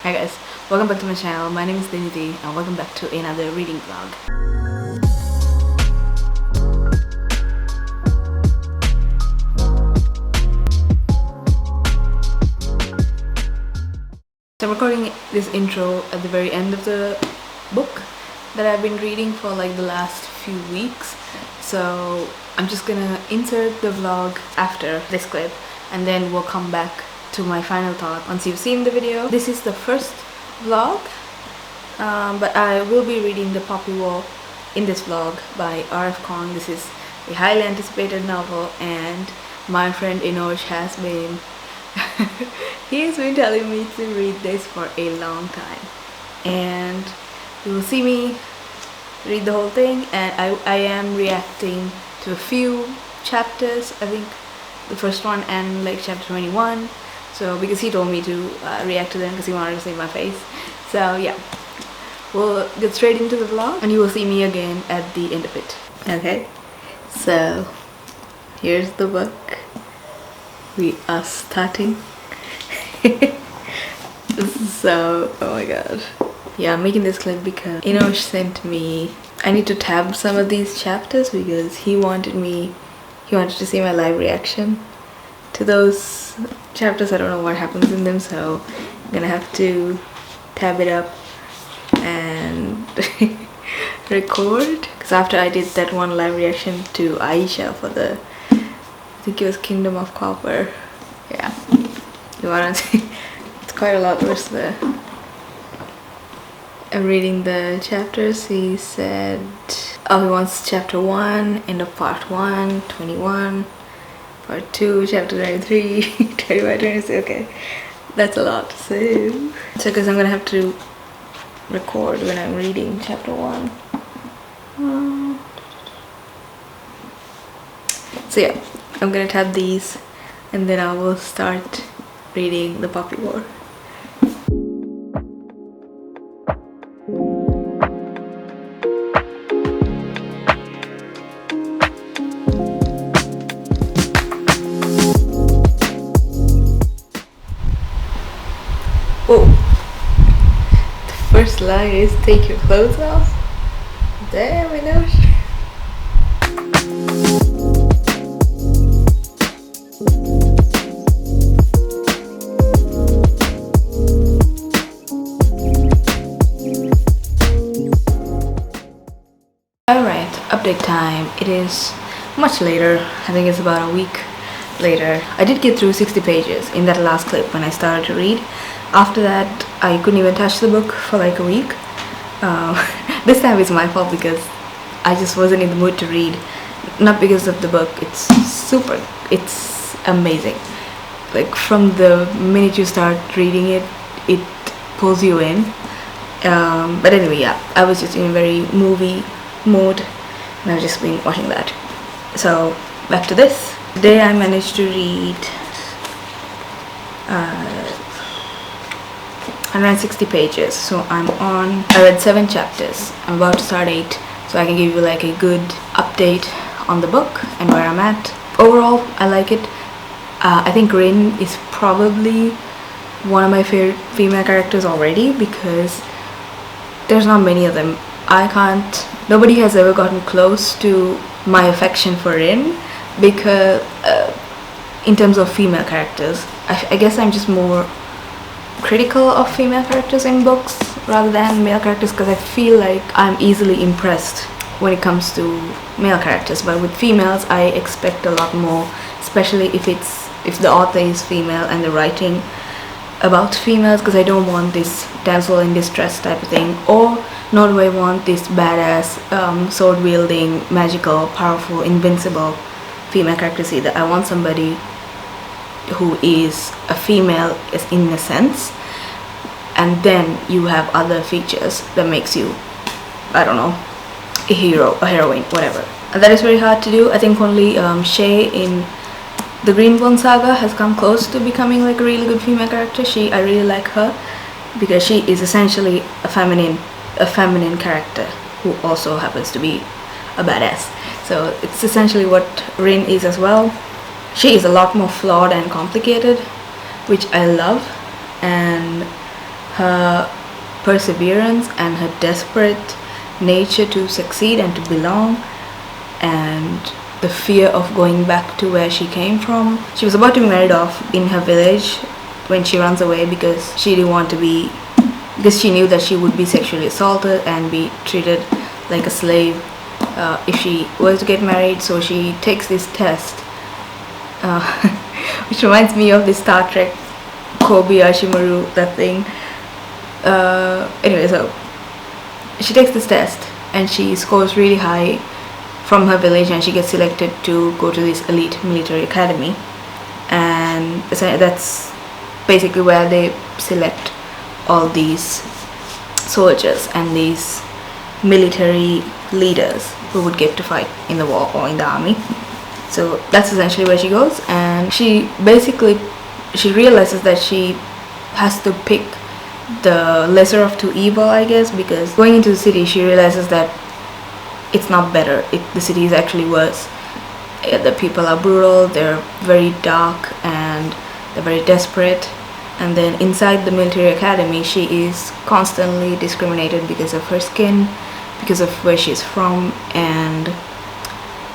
Hi guys, welcome back to my channel. My name is Dinithi and welcome back to another reading vlog. So I'm recording this intro at the very end of the book that I've been reading for like the last few weeks. So I'm just gonna insert the vlog after this clip and then we'll come back to my final thought once you've seen the video. This is the first vlog, but I will be reading The Poppy War in this vlog by R.F. Kong. This is a highly anticipated novel and my friend Inosh has been he's been telling me to read this for a long time, and you will see me read the whole thing, and I am reacting to a few chapters. I think the first one and like chapter 21, so because he told me to react to them because he wanted to see my face. So yeah, we'll get straight into the vlog and you will see me again at the end of it. Okay, so here's the book. We are starting. So, oh my god. Yeah, I'm making this clip because Inosh sent me, I need to tab some of these chapters because he wanted to see my live reaction to those chapters. I don't know what happens in them, so I'm gonna have to tab it up and record, because after I did that one live reaction to Aisha for the, I think it was Kingdom of Copper. Yeah, you wanna see? It's quite a lot. Where's the, I'm reading the chapters. He said, oh, he wants chapter 1, end of part 1, 21, part 2, chapter 23, 25, 26, okay. That's a lot. So because I'm gonna have to record when I'm reading chapter 1. So yeah, I'm gonna tab these and then I will start reading The Poppy War. Oh, the first line is take your clothes off. Damn, I know. Alright, update time. It is much later. I think it's about a week later. I did get through 60 pages in that last clip when I started to read. After that, I couldn't even touch the book for like a week. This time it's my fault because I just wasn't in the mood to read. Not because of the book. It's amazing. Like from the minute you start reading it, it pulls you in. But anyway, yeah, I was just in a very movie mood and I've just been watching that. So back to this. Today I managed to read 160 pages, so I read 7 chapters. I'm about to start 8, so I can give you like a good update on the book and where I'm at. Overall, I like it. I think Reyna is probably one of my favorite female characters already because there's not many of them. Nobody has ever gotten close to my affection for Reyna because in terms of female characters, I guess I'm just more critical of female characters in books rather than male characters because I feel like I'm easily impressed when it comes to male characters, but with females I expect a lot more, especially if the author is female and the writing about females, because I don't want this damsel in distress type of thing, or nor do I want this badass sword wielding, magical, powerful, invincible female characters either. I want somebody who is a female in a sense, and then you have other features that makes you, I don't know, a hero, a heroine, whatever. And that is very hard to do. I think only Shay in the Greenbone Saga has come close to becoming like a really good female character. I really like her because she is essentially a feminine character who also happens to be a badass. So it's essentially what Reyna is as well. She is a lot more flawed and complicated, which I love, and her perseverance and her desperate nature to succeed and to belong, and the fear of going back to where she came from. She was about to be married off in her village when she runs away because she didn't want to be, because she knew that she would be sexually assaulted and be treated like a slave if she was to get married. So she takes this test, which reminds me of the Star Trek Kobayashi-Maru, that thing. Anyway, so she takes this test and she scores really high from her village, and she gets selected to go to this elite military academy, and that's basically where they select all these soldiers and these military leaders who would get to fight in the war or in the army. So that's essentially where she goes, and she realizes that she has to pick the lesser of two evil, I guess, because going into the city she realizes that it's not better. The city is actually worse. The people are brutal, they're very dark, and they're very desperate. And then inside the military academy she is constantly discriminated because of her skin, because of where she's from, and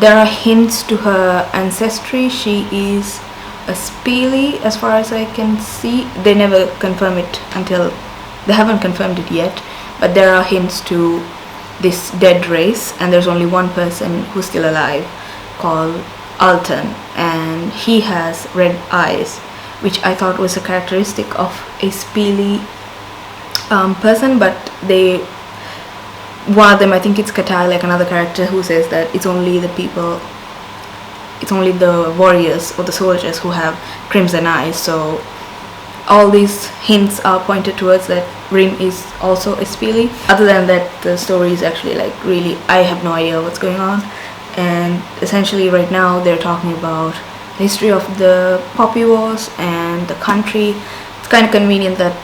there are hints to her ancestry. She is a Speely as far as I can see. They never confirm it they haven't confirmed it yet, but there are hints to this dead race, and there's only one person who's still alive called Alton, and he has red eyes, which I thought was a characteristic of a Speely person, but one of them, I think it's Katai, like another character, who says that it's only the warriors or the soldiers who have crimson eyes. So all these hints are pointed towards that Rin is also a Speely. Other than that, the story is actually like really, I have no idea what's going on. And essentially right now they're talking about the history of the Poppy Wars and the country. It's kind of convenient that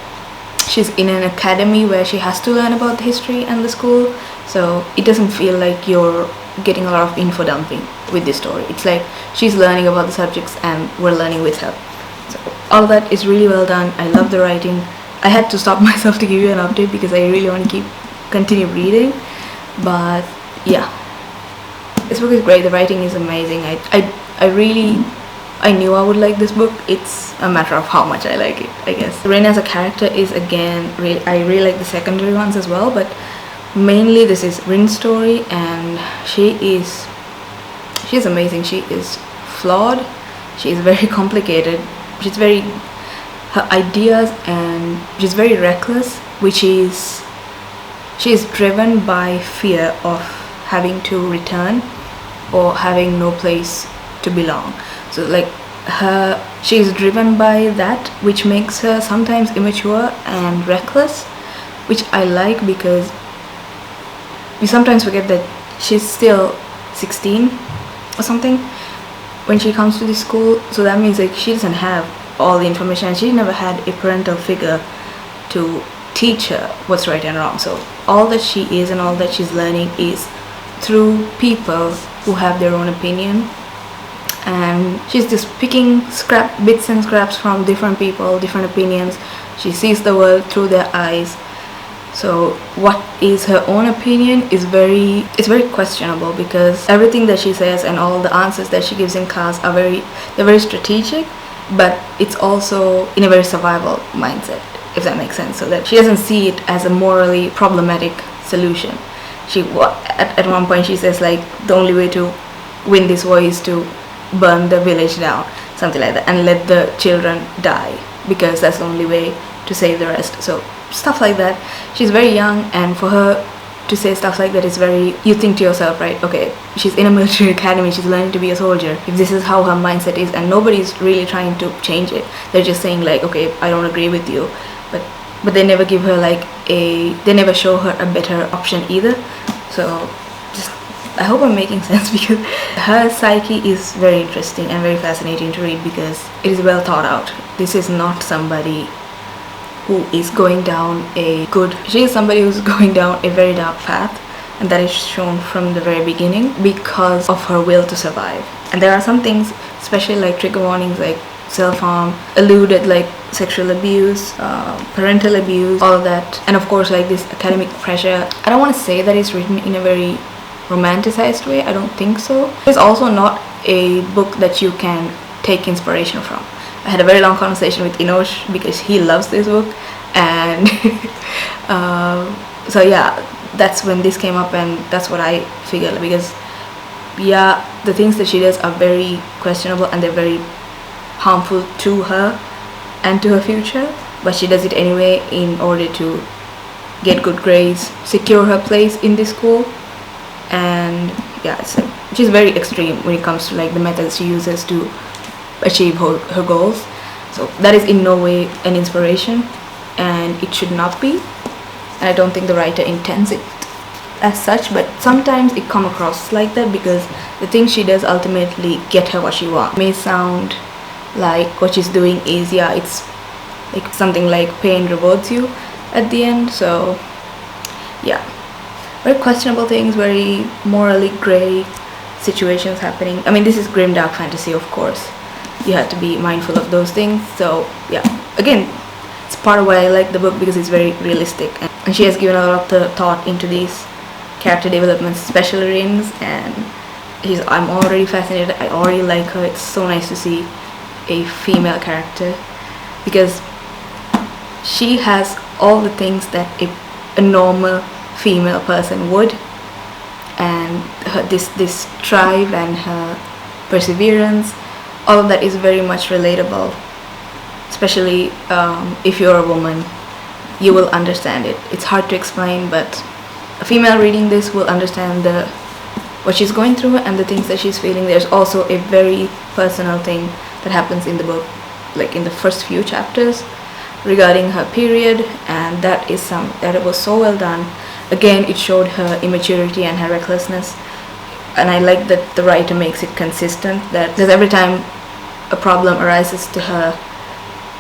she's in an academy where she has to learn about the history and the school, so it doesn't feel like you're getting a lot of info dumping with this story. It's like she's learning about the subjects and we're learning with her. So all that is really well done. I love the writing. I had to stop myself to give you an update because I really want to continue reading, but yeah, this book is great. The writing is amazing. I knew I would like this book. It's a matter of how much I like it, I guess. Reyna as a character is, again, I really like the secondary ones as well, but mainly this is Rin's story, and she's amazing. She is flawed. She is very complicated. Her ideas, and she's very reckless, she is driven by fear of having to return or having no place to belong. So like she's driven by that, which makes her sometimes immature and reckless, which I like, because we sometimes forget that she's still 16 or something when she comes to this school. So that means like she doesn't have all the information, and she never had a parental figure to teach her what's right and wrong. So all that she is and all that she's learning is through people who have their own opinion, and she's just picking bits and scraps from different people, different opinions. She sees the world through their eyes. So what is her own opinion is very questionable, because everything that she says and all the answers that she gives in class they're very strategic, but it's also in a very survival mindset, if that makes sense. So that she doesn't see it as a morally problematic solution. At one point she says like the only way to win this war is to burn the village down, something like that, and let the children die, because that's the only way to save the rest. So stuff like that. She's very young, and for her to say stuff like that is you think to yourself, right, okay, she's in a military academy, she's learning to be a soldier. If this is how her mindset is, and nobody's really trying to change it, they're just saying like, okay, I don't agree with you, but they never give her they never show her a better option either. So I hope I'm making sense, because her psyche is very interesting and very fascinating to read, because it is well thought out. This is not somebody who is going down she is somebody who's going down a very dark path, and that is shown from the very beginning because of her will to survive. And there are some things, especially like trigger warnings, like self-harm, alluded like sexual abuse, parental abuse, all of that, and of course like this academic pressure. I don't want to say that it's written in a very romanticized way. I don't think so. It's also not a book that you can take inspiration from. I had a very long conversation with Inosh because he loves this book, and so yeah, that's when this came up, and that's what I figured, because yeah, the things that she does are very questionable and they're very harmful to her and to her future, but she does it anyway in order to get good grades, secure her place in this school. And yeah, she's very extreme when it comes to like the methods she uses to achieve her goals. So that is in no way an inspiration, and it should not be, and I don't think the writer intends it as such, but sometimes it comes across like that because the things she does ultimately get her what she wants. It may sound like what she's doing is, yeah, it's like something like pain rewards you at the end. So yeah, very questionable things, very morally grey situations happening. I mean, this is grimdark fantasy, of course, you have to be mindful of those things. So yeah, again, it's part of why I like the book, because it's very realistic, and she has given a lot of the thought into these character developments, especially Reyna's, and I'm already fascinated. I already like her. It's so nice to see a female character, because she has all the things that a normal female person would, and this drive and her perseverance, all of that is very much relatable, especially if you're a woman. You will understand it. It's hard to explain, but a female reading this will understand what she's going through and the things that she's feeling. There's also a very personal thing that happens in the book, like in the first few chapters, regarding her period, and that it was so well done. Again, it showed her immaturity and her recklessness, and I like that the writer makes it consistent, that because every time a problem arises to her,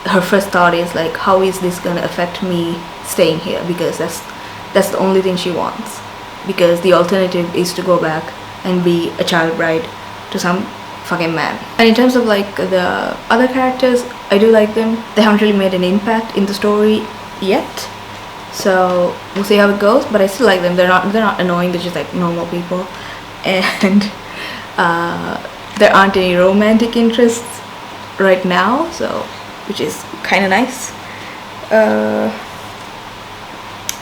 her first thought is like, how is this going to affect me staying here, because that's the only thing she wants, because the alternative is to go back and be a child bride to some fucking man. And in terms of like the other characters, I do like them. They haven't really made an impact in the story yet, so we'll see how it goes, but I still like them. They're not annoying, they're just like normal people, and there aren't any romantic interests right now, so which is kind of nice.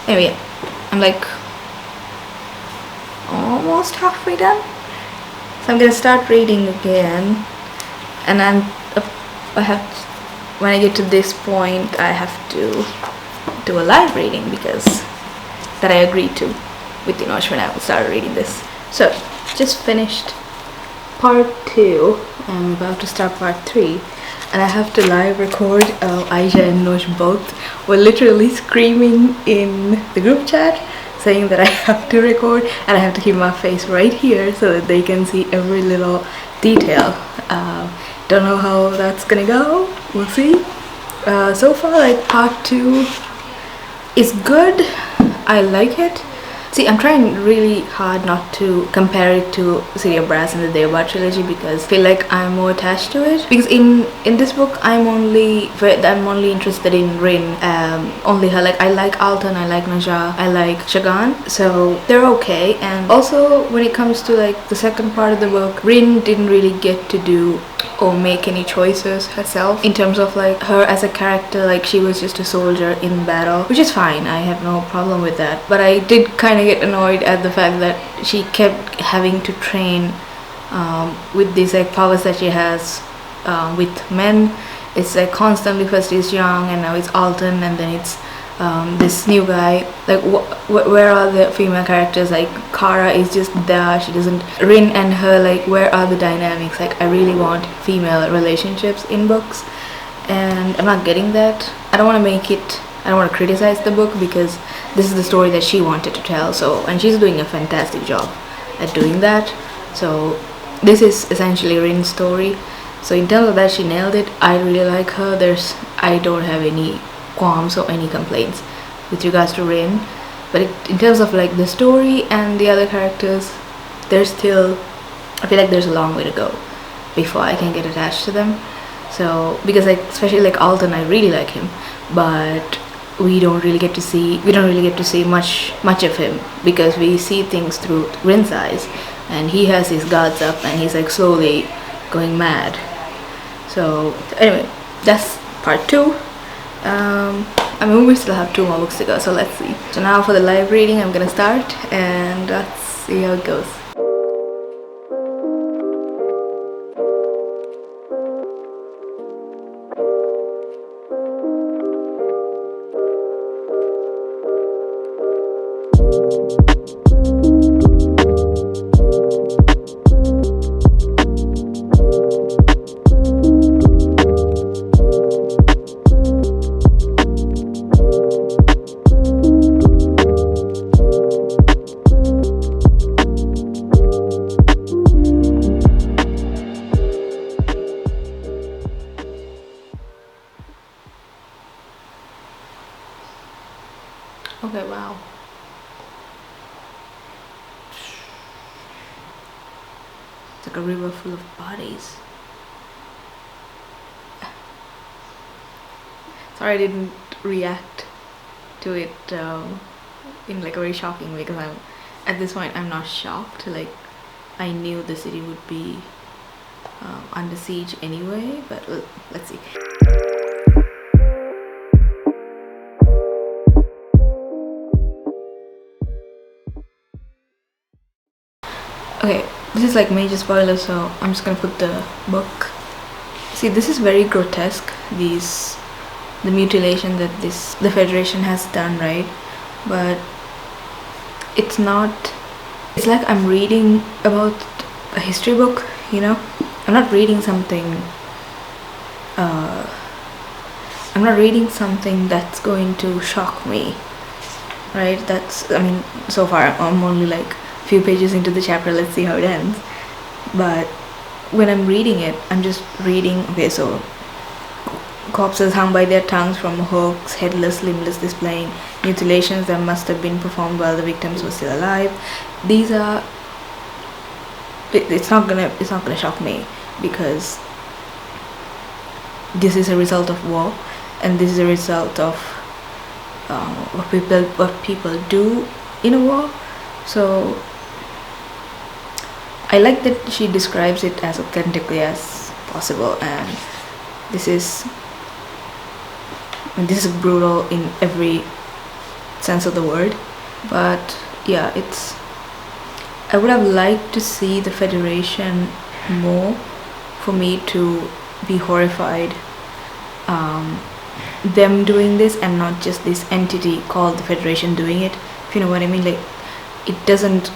Anyway, I'm like almost halfway done, so I'm gonna start reading again, and then when I get to this point I have to do a live reading, because that I agreed to with Inosh when I started reading this. So just finished part 2, I'm about to start part 3, and I have to live record. Aisha and Nosh both were literally screaming in the group chat saying that I have to record, and I have to keep my face right here so that they can see every little detail. Don't know how that's gonna go, we'll see. So far, like, part 2 is good. I like it. See, I'm trying really hard not to compare it to City of Brass and the Dewa trilogy, because I feel like I'm more attached to it. Because in this book, I'm only interested in Rin, only her. Like, I like Alton, I like Naja, I like Shagan, so they're okay. And also, when it comes to like the second part of the book, Rin didn't really get to do or make any choices herself in terms of like her as a character. Like, she was just a soldier in battle, which is fine, I have no problem with that, but I did kind of get annoyed at the fact that she kept having to train with these like powers that she has with men. It's like constantly, first it's Young and now it's Alton, and then it's this new guy. Like, where are the female characters? Like, Kara is just there, she doesn't. Rin and her, like, where are the dynamics? Like, I really want female relationships in books, and I'm not getting that. I don't want to criticize the book, because this is the story that she wanted to tell, so, and she's doing a fantastic job at doing that. So this is essentially Rin's story, so in terms of that, she nailed it. I really like her. I don't have any qualms or any complaints with regards to Rin, but in terms of like the story and the other characters, I feel like there's a long way to go before I can get attached to them. So because like especially like Alton, I really like him, but we don't really get to see much of him, because we see things through Rin's eyes, and he has his guards up and he's like slowly going mad. So anyway, that's part 2. I mean, we still have 2 more books to go, so let's see. So now for the live reading, I'm gonna start and let's see how it goes. Okay, wow. It's like a river full of bodies. Sorry I didn't react to it in like a very shocking way, because at this point I'm not shocked. Like, I knew the city would be under siege anyway, but let's see. Okay, this is like major spoiler, so I'm just gonna put the book. See, this is very grotesque, the mutilation that the Federation has done, right? But it's not, it's like I'm reading about a history book, you know? I'm not reading something that's going to shock me, right? I mean, so far I'm only like few pages into the chapter. Let's see how it ends. But when I'm reading it, I'm just reading, okay, so corpses hung by their tongues from hooks, headless, limbless, displaying mutilations that must have been performed while the victims were still alive. These are, it's not gonna shock me, because this is a result of war, and this is a result of what people do in a war. So I like that she describes it as authentically as possible, and this is brutal in every sense of the word. But yeah, I would have liked to see the Federation more, for me to be horrified them doing this, and not just this entity called the Federation doing it, if you know what I mean. Like, it doesn't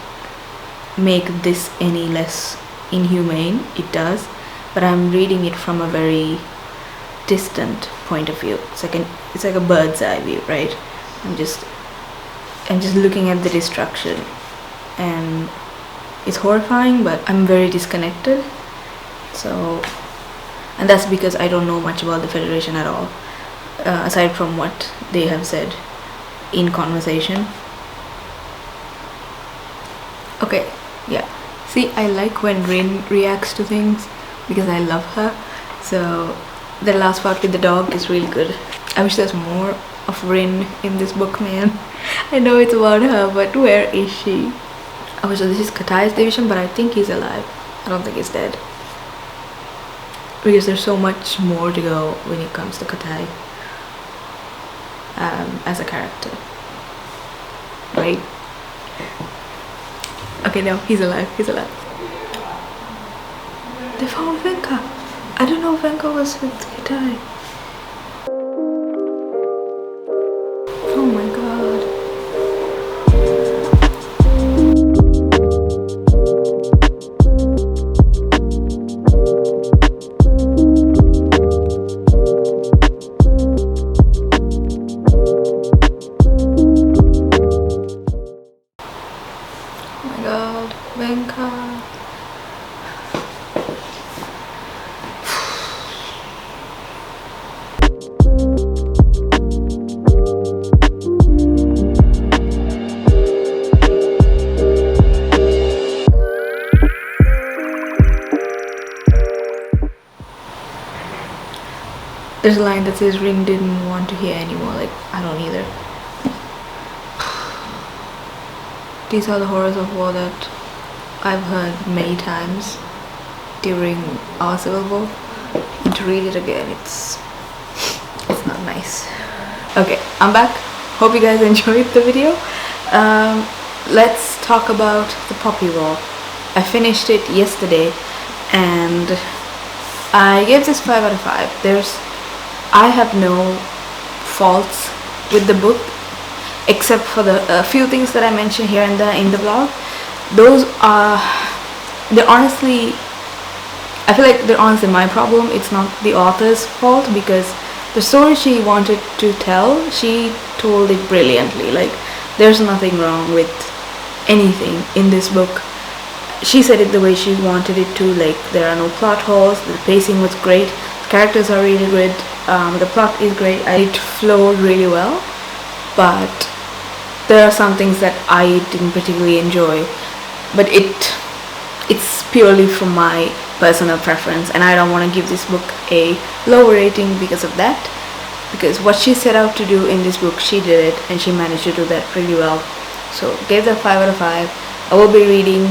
make this any less inhumane, it does, but I'm reading it from a very distant point of view. It's like a bird's eye view, right? I'm just looking at the destruction, and it's horrifying, but I'm very disconnected. So, and that's because I don't know much about the Federation at all, aside from what they have said in conversation. Okay, yeah. See, I like when Rin reacts to things, because I love her. So the last part with the dog is really good. I wish there's more of Rin in this book, man. I know it's about her, but where is she? Oh, so this is Katai's division, but I think he's alive. I don't think he's dead, because there's so much more to go when it comes to Katai as a character, right? Okay, no, he's alive. They found Venka. I don't know if Venka was with Katai. Oh my god. Oh my god, Venka. There's a line that says Ring didn't want to hear anymore. Like, I don't either. These are the horrors of war that I've heard many times during our civil war, and to read it again, it's not nice. Okay, I'm back. Hope you guys enjoyed the video. Let's talk about the Poppy War. I finished it yesterday and I gave this 5 out of 5. I have no faults with the book except for the few things that I mentioned here and there in the blog. I feel like they're honestly my problem. It's not the author's fault, because the story she wanted to tell, she told it brilliantly. Like, there's nothing wrong with anything in this book. She said it the way she wanted it to. Like, there are no plot holes, the pacing was great, the characters are really good, the plot is great, it flowed really well. But there are some things that I didn't particularly enjoy, but it's purely from my personal preference, and I don't want to give this book a lower rating because of that, because what she set out to do in this book, she did it, and she managed to do that pretty well. So gave that 5 out of 5. I will be reading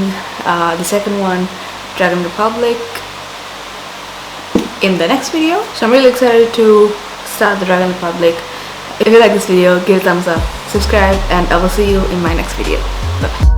the second one, Dragon Republic, in the next video. So I'm really excited to start the Dragon Republic. If you like this video, give a thumbs up, subscribe, and I will see you in my next video. Bye.